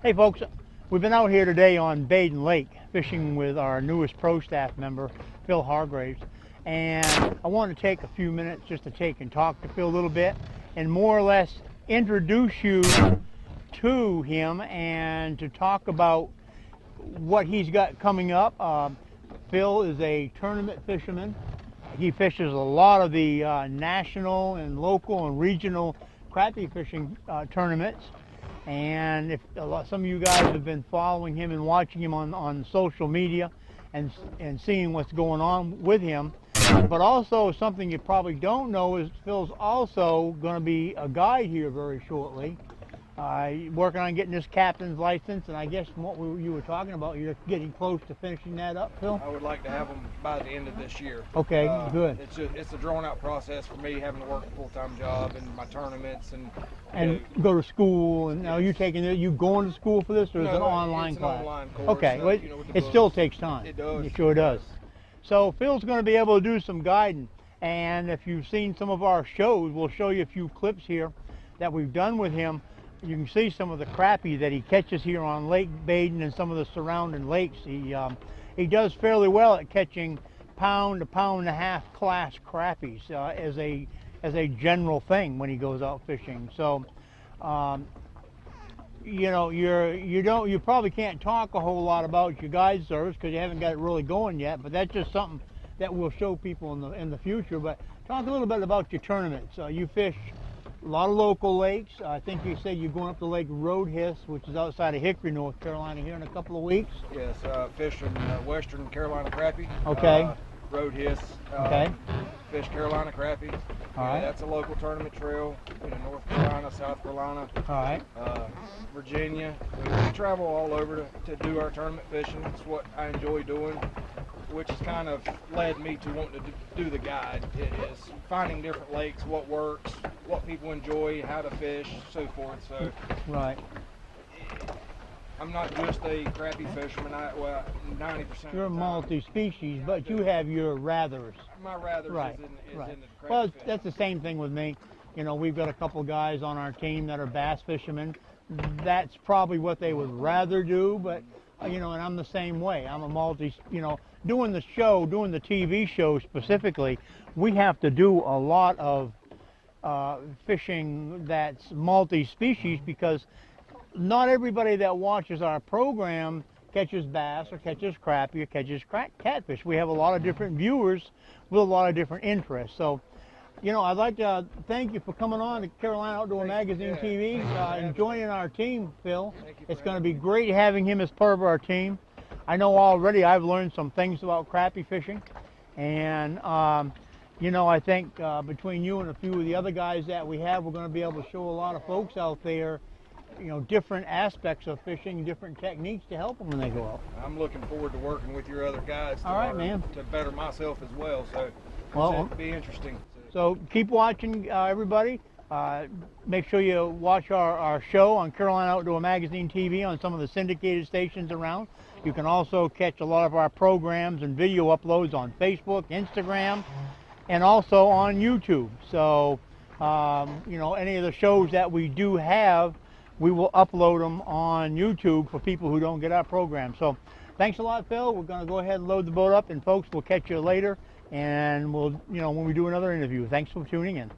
Hey folks, we've been out here today on Baden Lake fishing with our newest pro staff member, Phil Hargraves, and I want to take a few minutes just to take and talk to Phil a little bit and more or less introduce you to him and to talk about what he's got coming up. Phil is a tournament fisherman. He fishes a lot of the national and local and regional crappie fishing tournaments. And if some of you guys have been following him and watching him on social media and seeing what's going on with him, but also something you probably don't know is Phil's also going to be a guide here very shortly, working on getting his captain's license. And I guess what you were talking about, you're getting close to finishing that up, Phil? I would like to have them by the end of this year. Okay, good. It's a drawn out process for me, having to work a full-time job and my tournaments and go to school. And now yes. you going to school for this, or is it an online it's class? An online course. Okay, well, it still takes time. It does. It sure does. So Phil's going to be able to do some guiding, and if you've seen some of our shows, we'll show you a few clips here that we've done with him. You can see some of the crappie that he catches here on Lake Baden and some of the surrounding lakes. He does fairly well at catching pound to pound and a half class crappies as a general thing when he goes out fishing. So you know, you probably can't talk a whole lot about your guide service because you haven't got it really going yet, but that's just something that we'll show people in the future. But talk a little bit about your tournaments. You fish a lot of local lakes. I think you said you're going up to Lake Roadhiss, which is outside of Hickory, North Carolina, here in a couple of weeks. Yes, fishing Western Carolina crappie. Okay. Roadhiss. Okay. Fish Carolina crappie. All right. That's a local tournament trail in North Carolina, South Carolina. All right. Virginia. We travel all over to do our tournament fishing. It's what I enjoy doing, which has kind of led me to wanting to do the guide. It is finding different lakes, what works, what people enjoy, how to fish, so forth. So right. I'm not just a crappie fisherman. 90%. You're multi-species, but you have your rathers. My rathers right. is in the crappie Well, fishing. that's the same thing with me. You know, we've got a couple guys on our team that are bass fishermen. That's probably what they would rather do, but you know, and I'm the same way. I'm a doing the TV show specifically, we have to do a lot of fishing that's multi-species because not everybody that watches our program catches bass or catches crappie or catches catfish. We have a lot of different viewers with a lot of different interests. So, you know, I'd like to thank you for coming on to Carolina Outdoor Magazine TV and joining our team, Phil. It's going to be great having him as part of our team. I know already I've learned some things about crappie fishing, and you know, I think between you and a few of the other guys that we have, we're going to be able to show a lot of folks out there, you know, different aspects of fishing, different techniques to help them when they go out. I'm looking forward to working with your other guys to better myself as well. So it'll be interesting. So keep watching, everybody. Make sure you watch our show on Carolina Outdoor Magazine TV on some of the syndicated stations around. You can also catch a lot of our programs and video uploads on Facebook, Instagram, and also on YouTube. So, you know, any of the shows that we do have, we will upload them on YouTube for people who don't get our program. So thanks a lot, Phil. We're going to go ahead and load the boat up, and folks, we'll catch you later, and we'll, you know, when we do another interview. Thanks for tuning in.